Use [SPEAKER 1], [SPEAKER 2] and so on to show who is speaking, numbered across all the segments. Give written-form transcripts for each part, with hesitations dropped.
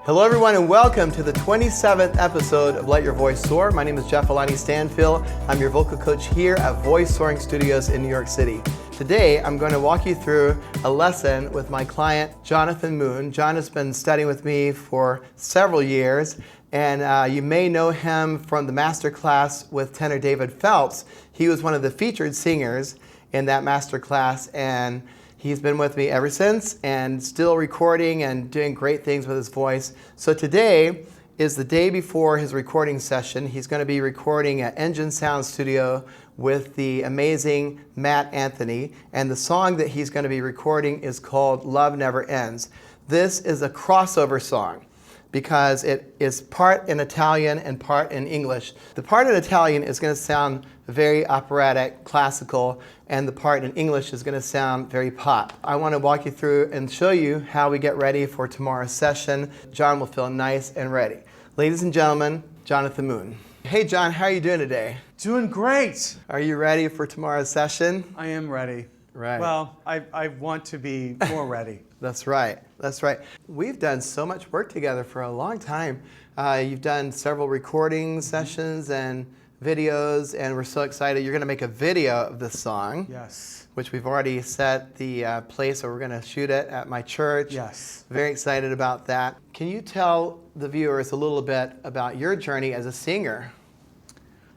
[SPEAKER 1] Hello everyone and welcome to the 27th episode of Let Your Voice Soar. My name is Alani Stanfill. I'm your vocal coach here at Voice Soaring Studios in New York City. Today I'm going to walk you through a lesson with my client Jonathon Moon. John has been studying with me for several years, and you may know him from the Masterclass with tenor David Phelps. He was one of the featured singers in that Masterclass, and he's been with me ever since and still recording and doing great things with his voice. So today is the day before his recording session. He's going to be recording at Engine Sound Studio with the amazing Matt Anthony. And the song that he's going to be recording is called Love Never Ends. This is a crossover song because it is part in Italian and part in English. The part in Italian is going to sound very operatic, classical, and the part in English is going to sound very pop. I want to walk you through and show you how we get ready for tomorrow's session. John will feel nice and ready. Ladies and gentlemen, Jonathon Moon. Hey John, how are you doing today?
[SPEAKER 2] Doing great.
[SPEAKER 1] Are you ready for tomorrow's session?
[SPEAKER 2] I am ready.
[SPEAKER 1] Right.
[SPEAKER 2] Well, I want to be more ready.
[SPEAKER 1] That's right. That's right. We've done so much work together for a long time. You've done several recording sessions and videos, and we're so excited. You're going to make a video of this song.
[SPEAKER 2] Yes.
[SPEAKER 1] Which we've already set the place where we're going to shoot it at my church.
[SPEAKER 2] Yes.
[SPEAKER 1] Very excited about that. Can you tell the viewers a little bit about your journey as a singer?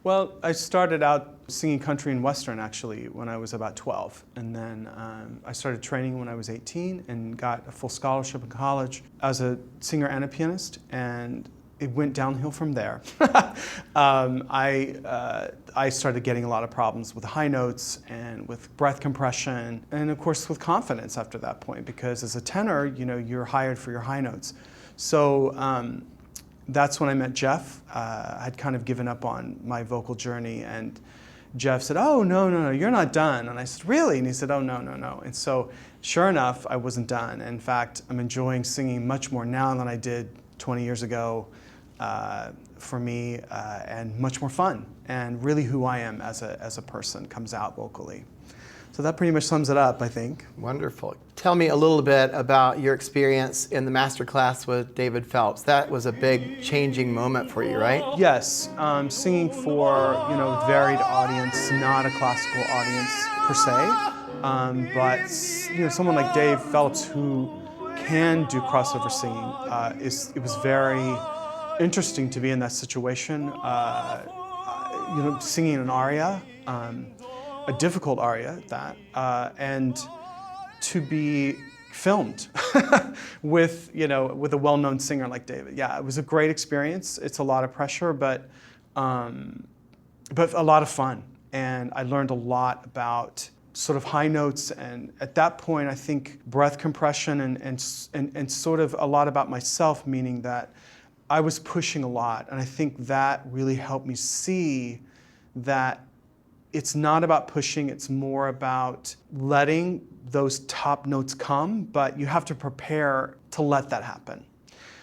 [SPEAKER 2] Well, I started out singing country and western actually when I was about 12, and then I started training when I was 18 and got a full scholarship in college as a singer and a pianist, and it went downhill from there. I started getting a lot of problems with high notes and with breath compression, and of course with confidence after that point, because as a tenor, you know, you're hired for your high notes. So that's when I met Jeff. I'd kind of given up on my vocal journey, and Jeff said, "Oh, no, you're not done." And I said, "Really?" And he said, "Oh, no." And so sure enough, I wasn't done. In fact, I'm enjoying singing much more now than I did 20 years ago. For me, and much more fun, and really who I am as a person comes out vocally. So that pretty much sums it up, I think.
[SPEAKER 1] Wonderful. Tell me a little bit about your experience in the Masterclass with David Phelps. That was a big changing moment for you, right?
[SPEAKER 2] Yes, singing for a varied audience, not a classical audience per se, but someone like Dave Phelps who can do crossover singing. It was very interesting to be in that situation, singing an aria, a difficult aria at that, and to be filmed with a well-known singer like David. Yeah, it was a great experience. It's a lot of pressure, but a lot of fun, and I learned a lot about sort of high notes, and at that point, I think breath compression and sort of a lot about myself, meaning that I was pushing a lot, and I think that really helped me see that it's not about pushing, it's more about letting those top notes come, but you have to prepare to let that happen.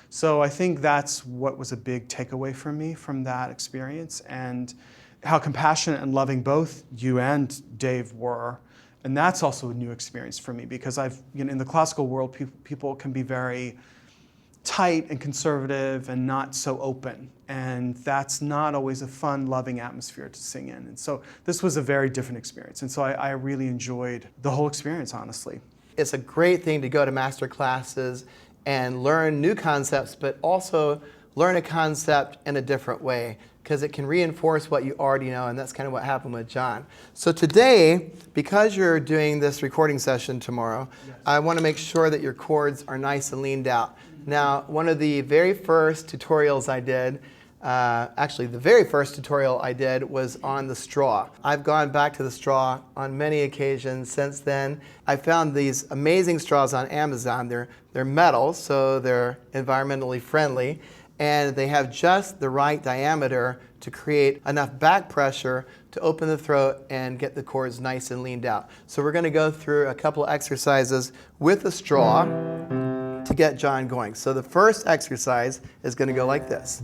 [SPEAKER 2] So I think that's what was a big takeaway for me from that experience, and how compassionate and loving both you and Dave were. And that's also a new experience for me, because in the classical world, people can be very tight and conservative and not so open. And that's not always a fun, loving atmosphere to sing in. And so this was a very different experience. And so I really enjoyed the whole experience, honestly.
[SPEAKER 1] It's a great thing to go to master classes and learn new concepts, but also learn a concept in a different way, because it can reinforce what you already know, and that's kind of what happened with John. So today, because you're doing this recording session tomorrow, yes, I want to make sure that your chords are nice and leaned out. Now, one of the very first tutorials I did, actually the very first tutorial I did was on the straw. I've gone back to the straw on many occasions since then. I found these amazing straws on Amazon. They're metal, so they're environmentally friendly, and they have just the right diameter to create enough back pressure to open the throat and get the chords nice and leaned out. So we're going to go through a couple exercises with a straw to get John going. So the first exercise is going to go like this.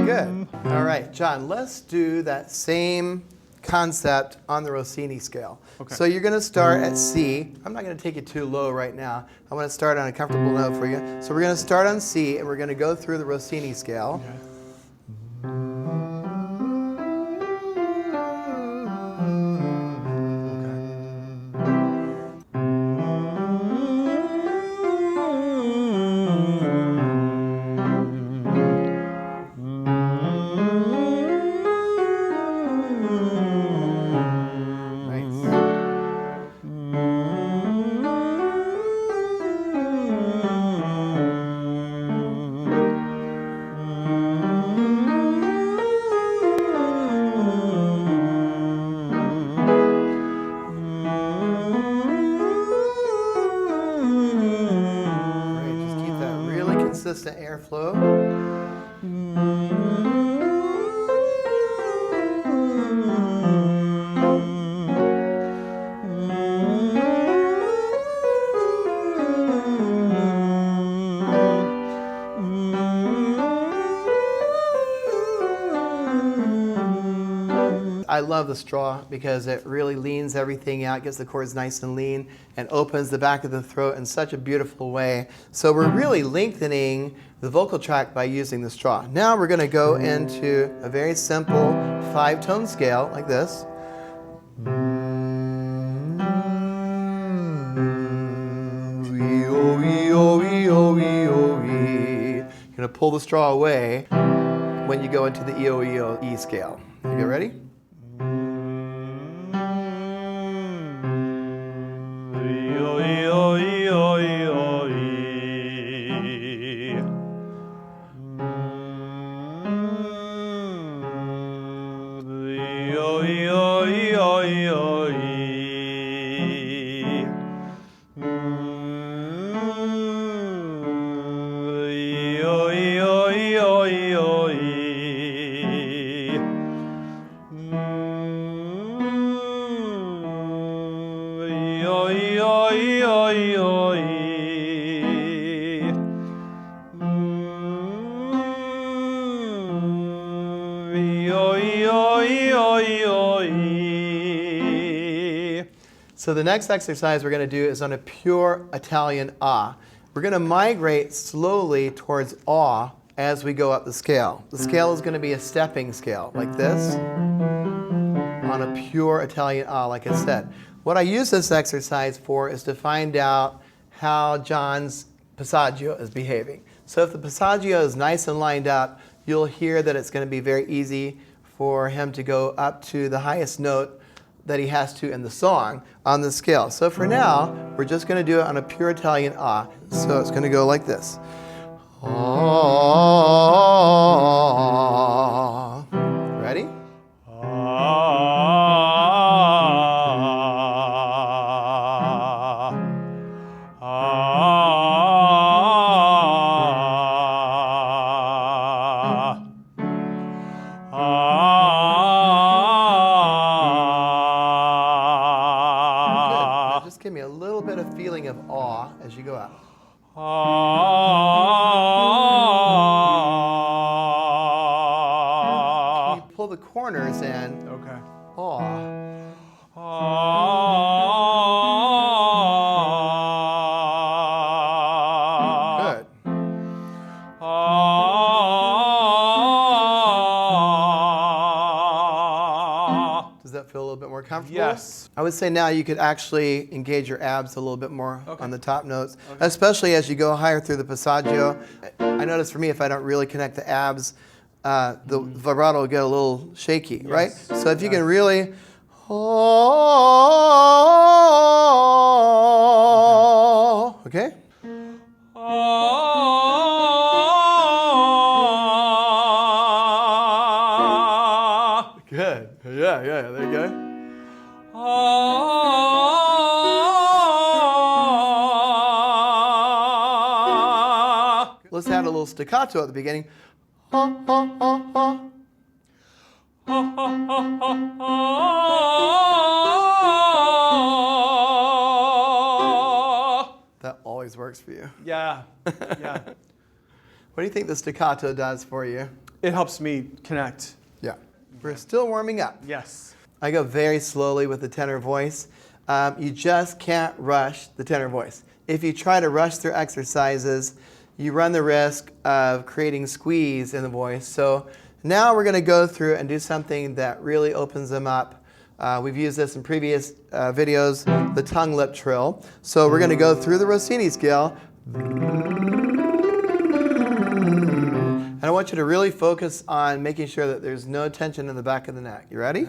[SPEAKER 1] Good. All right, John, let's do that same concept on the Rossini scale.
[SPEAKER 2] Okay.
[SPEAKER 1] So you're going to start at C. I'm not going to take it too low right now. I want to start on a comfortable note for you. So we're going to start on C, and we're going to go through the Rossini scale.
[SPEAKER 2] Okay.
[SPEAKER 1] Consistent airflow. I love the straw because it really leans everything out, gets the chords nice and lean, and opens the back of the throat in such a beautiful way. So we're really lengthening the vocal tract by using the straw. Now we're going to go into a very simple 5-tone scale like this. You're going to pull the straw away when you go into the E-O-E-O-E scale. You get ready? So the next exercise we're going to do is on a pure Italian ah. We're going to migrate slowly towards ah as we go up the scale. The scale is going to be a stepping scale, like this, on a pure Italian ah, like I said. What I use this exercise for is to find out how John's passaggio is behaving. So if the passaggio is nice and lined up, you'll hear that it's going to be very easy for him to go up to the highest note that he has to in the song on the scale. So for now, we're just going to do it on a pure Italian ah. So it's going to go like this. Ah. Ready? Give me a little bit of feeling of awe as you go out. Can you pull the corners in?
[SPEAKER 2] Okay.
[SPEAKER 1] Awe. Good. Does that feel a little bit more comfortable?
[SPEAKER 2] Yes.
[SPEAKER 1] I would say now you could actually engage your abs a little bit more on the top notes,
[SPEAKER 2] Okay.
[SPEAKER 1] especially as you go higher through the passaggio. I notice for me, if I don't really connect the abs, the vibrato will get a little shaky, right? So if you can really, okay? Good. Yeah, there you go. Let's add a little staccato at the beginning. That always always works for you.
[SPEAKER 2] Yeah, yeah.
[SPEAKER 1] What do you think the staccato does for you?
[SPEAKER 2] It helps me connect.
[SPEAKER 1] Yeah. We're still warming up.
[SPEAKER 2] Yes.
[SPEAKER 1] I go very slowly with the tenor voice. You just can't rush the tenor voice. If you try to rush through exercises, you run the risk of creating squeeze in the voice. So now we're going to go through and do something that really opens them up. We've used this in previous videos, the tongue lip trill. So we're going to go through the Rossini scale. And I want you to really focus on making sure that there's no tension in the back of the neck. You ready?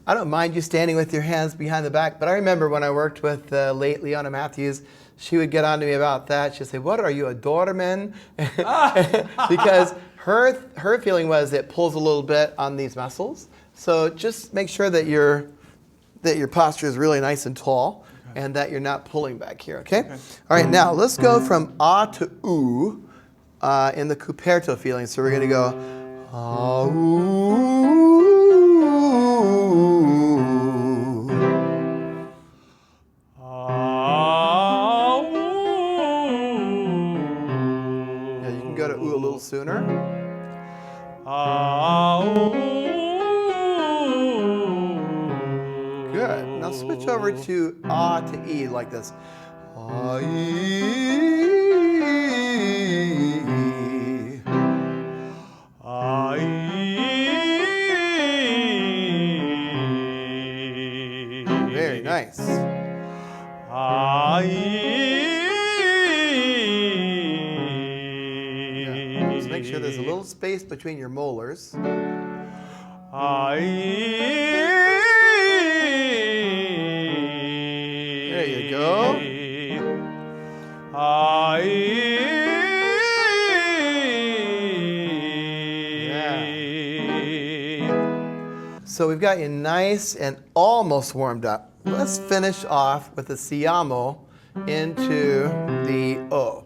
[SPEAKER 1] I don't mind you standing with your hands behind the back, but I remember when I worked with late Leona Matthews, she would get on to me about that. She'd say, "What are you, a Doberman?" Because her feeling was it pulls a little bit on these muscles. So just make sure that your posture is really nice and tall, and that you're not pulling back here, okay? All right, now let's go from ah to ooh in the cuperto feeling. So we're going to go ah, ooh. Yeah, you can go to ooh a little sooner. Good. Now switch over to ah to e like this. Ah, e. Ah, e. Very nice. Ah, yeah. Just make sure there's a little space between your molars. There you go. Yeah. So we've got you nice and almost warmed up. Let's finish off with the Siamo into the O.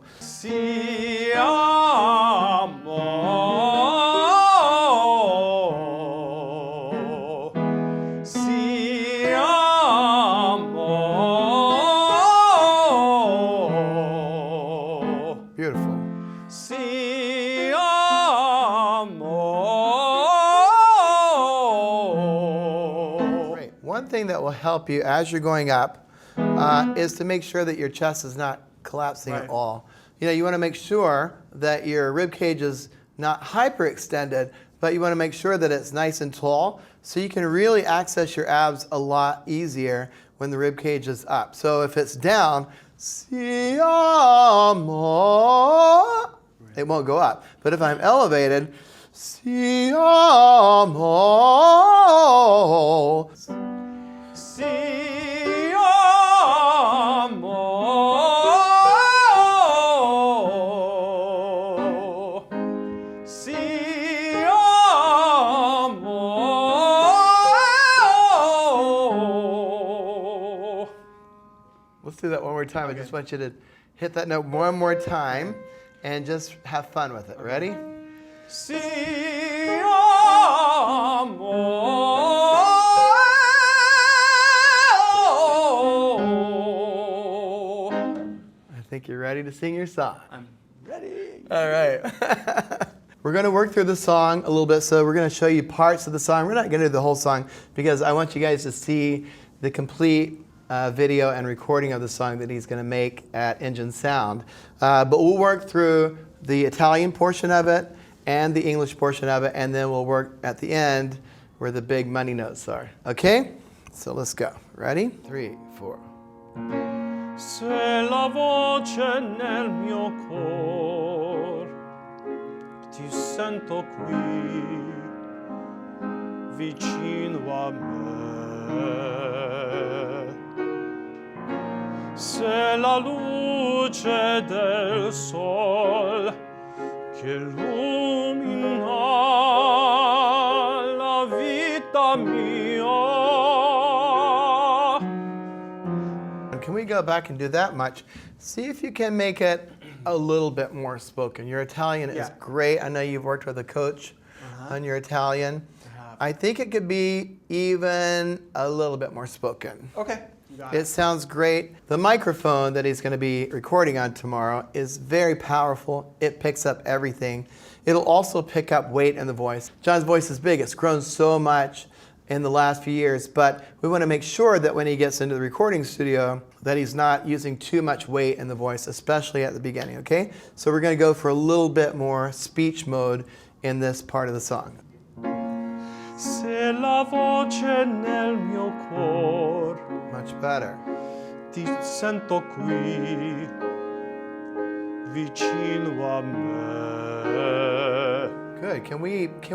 [SPEAKER 1] Beautiful. Great. One thing that will help you as you're going up is to make sure that your chest is not collapsing at all. You know, you want to make sure that your rib cage is not hyperextended, but you want to make sure that it's nice and tall so you can really access your abs a lot easier when the rib cage is up. So if it's down, Siamo, it won't go up. But if I'm elevated, Siamo, Let's do that one more time. Okay. I just want you to hit that note one more time and just have fun with it. Ready? Siamo. I think you're ready to sing your song.
[SPEAKER 2] I'm ready.
[SPEAKER 1] All right. We're going to work through the song a little bit, so we're going to show you parts of the song. We're not going to do the whole song because I want you guys to see the complete video and recording of the song that he's going to make at Engine Sound. But we'll work through the Italian portion of it and the English portion of it, and then we'll work at the end where the big money notes are. Okay? So let's go. Ready? 3, 4.
[SPEAKER 3] Se la voce nel mio cor ti sento qui, vicino a me. Se la luce del sol che illumina la vita mia.
[SPEAKER 1] Can we go back and do that much? See if you can make it a little bit more spoken. Your Italian is
[SPEAKER 2] Yeah.
[SPEAKER 1] great. I know you've worked with a coach on your Italian. I think it could be even a little bit more spoken.
[SPEAKER 2] Okay. You got
[SPEAKER 1] It sounds great. The microphone that he's going to be recording on tomorrow is very powerful. It picks up everything. It'll also pick up weight in the voice. John's voice is big. It's grown so much in the last few years, but we want to make sure that when he gets into the recording studio that he's not using too much weight in the voice, especially at the beginning, okay? So we're going to go for a little bit more speech mode in this part of the song.
[SPEAKER 3] Se la voce nel mio cor
[SPEAKER 1] Much better.
[SPEAKER 3] ti sento qui vicino a me.
[SPEAKER 1] Good. Can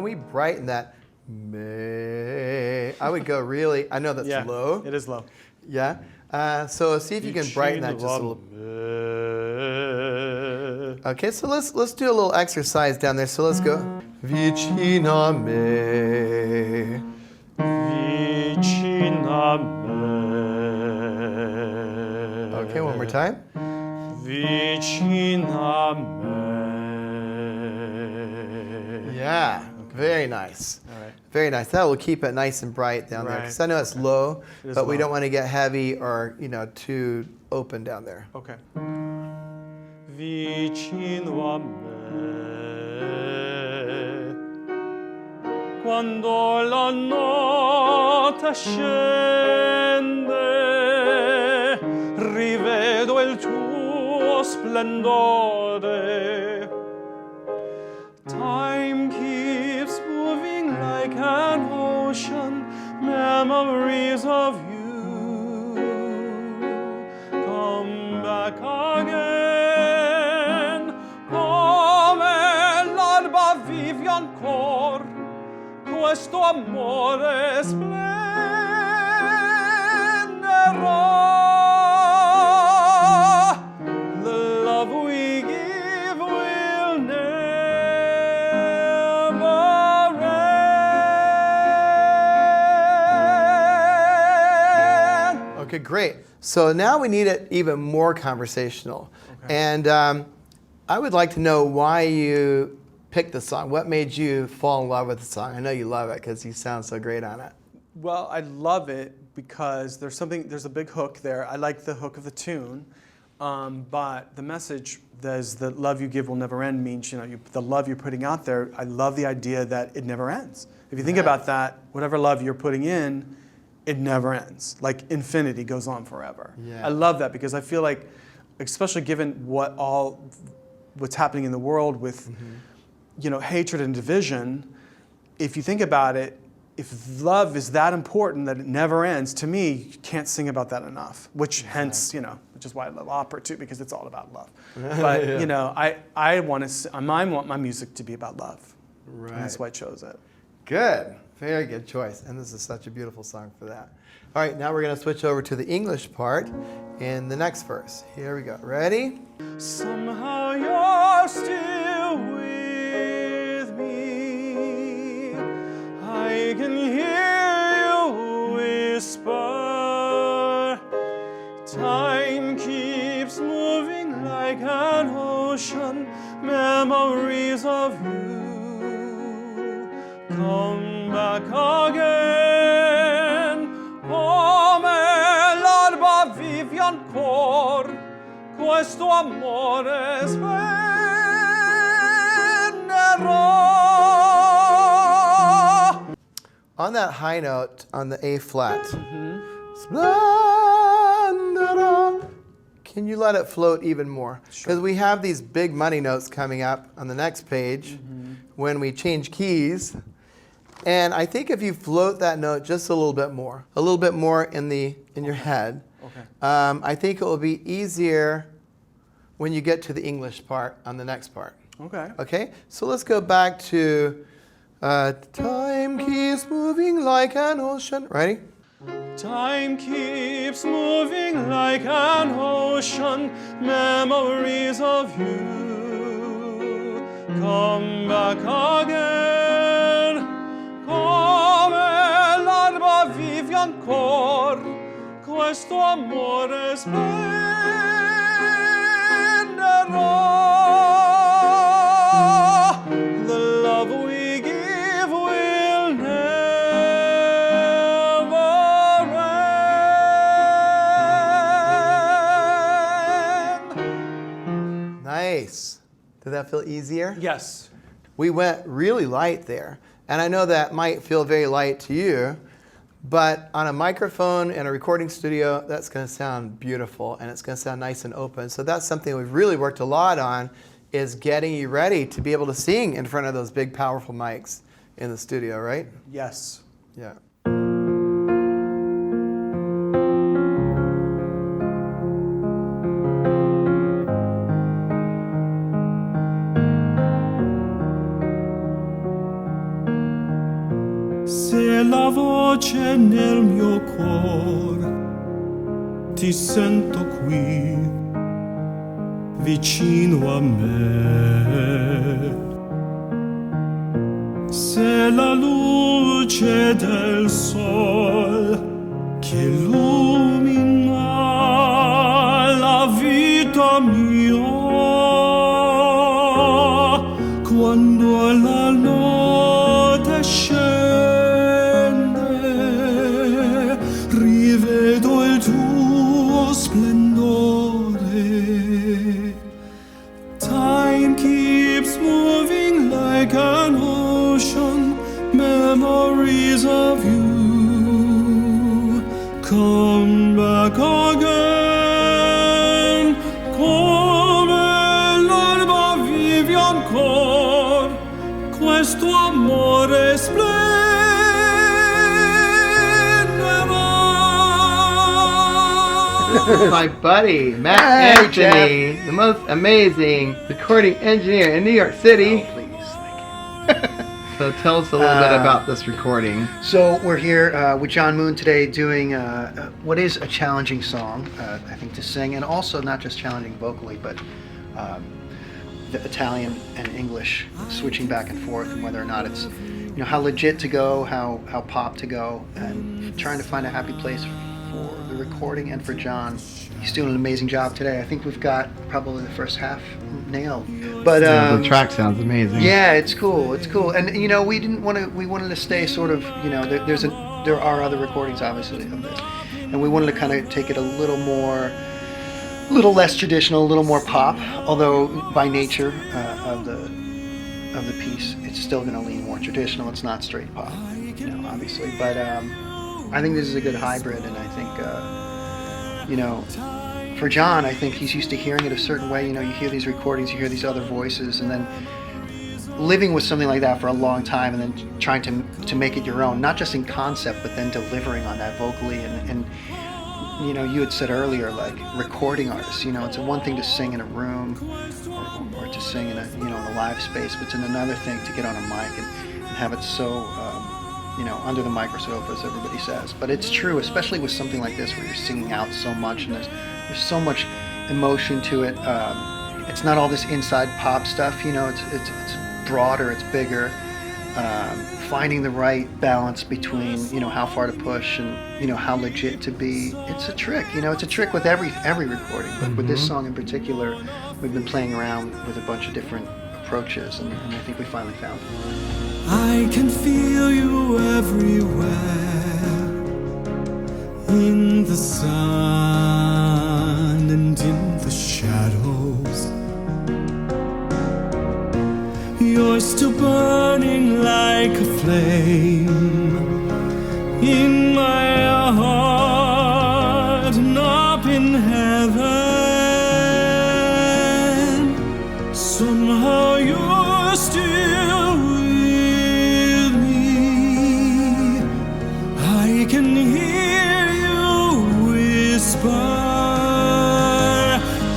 [SPEAKER 1] we brighten that? May. I would go really, I know that's
[SPEAKER 2] Yeah,
[SPEAKER 1] low.
[SPEAKER 2] it is low.
[SPEAKER 1] Yeah. So see if you can brighten that just a little. Okay, so let's do a little exercise down there. So let's go. Vicino a me.
[SPEAKER 3] Vicino a me.
[SPEAKER 1] Okay, one more time.
[SPEAKER 3] Vicino a me.
[SPEAKER 1] Yeah, very nice.
[SPEAKER 2] All right.
[SPEAKER 1] Very nice. That will keep it nice and bright down there.
[SPEAKER 2] Right.
[SPEAKER 1] Because I know it's low,
[SPEAKER 2] It is
[SPEAKER 1] but we
[SPEAKER 2] low.
[SPEAKER 1] don't want to get heavy or, too open down there.
[SPEAKER 2] Okay.
[SPEAKER 3] Vicino a me. Quando la notte scende, rivedo il tuo splendore. Time keeps moving like an ocean, memories of you come back again. Come l'alba vivi ancora, questo amore splenderà. The love we give will never end.
[SPEAKER 1] Okay, great. So now we need it even more conversational.
[SPEAKER 2] Okay.
[SPEAKER 1] And I would like to know why you picked the song. What made you fall in love with the song? I know you love it because you sound so great on it.
[SPEAKER 2] Well, I love it because there's a big hook there. I like the hook of the tune, but the message, the love you give will never end, means the love you're putting out there. I love the idea that it never ends. If you think about that, whatever love you're putting in, it never ends. Like infinity goes on forever.
[SPEAKER 1] Yeah.
[SPEAKER 2] I love that because I feel like, especially given what's happening in the world with hatred and division, if you think about it, if love is that important that it never ends, to me, you can't sing about that enough. Which hence, which is why I love opera too, because it's all about love. But
[SPEAKER 1] Yeah.
[SPEAKER 2] I want my music to be about love.
[SPEAKER 1] Right.
[SPEAKER 2] And that's why I chose it.
[SPEAKER 1] Good. Very good choice. And this is such a beautiful song for that. All right, now we're going to switch over to the English part in the next verse. Here we go. Ready?
[SPEAKER 3] Somehow you're still with me. I can hear you whisper. Time keeps moving like an ocean. Memories of you come back again. Come l'alba vivi ancora, questo amore splenderà.
[SPEAKER 1] On that high note, on the A flat, Splendera. Can you let it float even more? Because we have these big money notes coming up on the next page when we change keys. And I think if you float that note just a little bit more in your head, I think it will be easier when you get to the English part on the next part.
[SPEAKER 2] Okay.
[SPEAKER 1] Okay, so let's go back to Time keeps moving like an ocean. Ready?
[SPEAKER 3] Time keeps moving like an ocean, memories of you come back again. Come l'alba vive ancora, questo amore splenderà. The love we give will never end.
[SPEAKER 1] Nice. Did that feel easier?
[SPEAKER 2] Yes.
[SPEAKER 1] We went really light there. And I know that might feel very light to you, but on a microphone in a recording studio, that's going to sound beautiful and it's going to sound nice and open. So that's something we've really worked a lot on, is getting you ready to be able to sing in front of those big, powerful mics in the studio, right?
[SPEAKER 2] Yes.
[SPEAKER 1] Yeah.
[SPEAKER 3] Se la voce nel mio cuore ti sento qui vicino a me, se la luce del sol che illumina la vita mia, quando la notte scende, rivedo il tuo splendore. Time keeps moving like an ocean, memories of you come back again. Come l'alba vive ancora, questo amore splenderà.
[SPEAKER 1] My buddy, Matt
[SPEAKER 4] Hey,
[SPEAKER 1] Anthony, the most amazing recording engineer in New York City.
[SPEAKER 4] Oh, please, thank you.
[SPEAKER 1] So tell us a little bit about this recording.
[SPEAKER 4] So we're here with John Moon today doing what is a challenging song, I think, to sing, and also not just challenging vocally, but the Italian and English switching back and forth, and whether or not it's, you know, how legit to go, how pop to go, and trying to find a happy place for the recording and for John. He's doing an amazing job today. I think we've got probably the first half nailed. But
[SPEAKER 1] The track sounds amazing.
[SPEAKER 4] yeah, it's cool. It's cool. And you know, we wanted to stay sort of, you know, there are other recordings obviously of this, and we wanted to kind of take it a little less traditional, a little more pop. Although by nature of the piece, it's still going to lean more traditional. It's not straight pop, you know, obviously. But I think this is a good hybrid, and I think you know, for John, I think he's used to hearing it a certain way. You know, you hear these recordings, you hear these other voices, and then living with something like that for a long time, and then trying to make it your own, not just in concept, but then delivering on that vocally. And you know, you had said earlier, like, recording artists, you know, it's one thing to sing in a room or to sing in a, you know, in a live space, but it's another thing to get on a mic and have it so you know, under the microscope, as everybody says. But it's true, especially with something like this where you're singing out so much and there's so much emotion to it. It's not all this inside pop stuff, you know. It's broader, it's bigger. Finding the right balance between, you know, how far to push and, you know, how legit to be. It's a trick, you know. It's a trick with every recording, but with this song in particular, we've been playing around with a bunch of different approaches, and I think we finally found it.
[SPEAKER 3] I can feel you everywhere, in the sun and in the shadows. You're still burning like a flame in my heart and up in heaven. Somehow you're still with me. I can hear you whisper.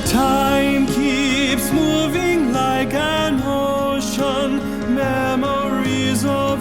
[SPEAKER 3] Time keeps moving like an ocean, memories of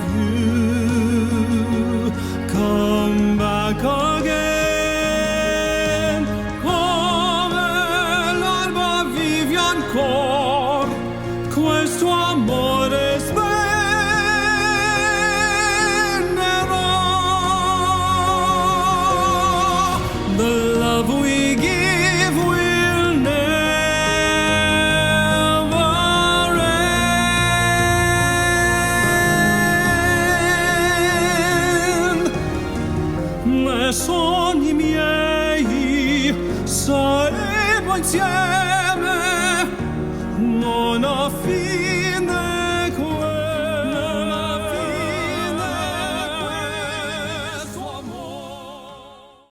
[SPEAKER 3] sogni miei, saremo insieme, non ho fine.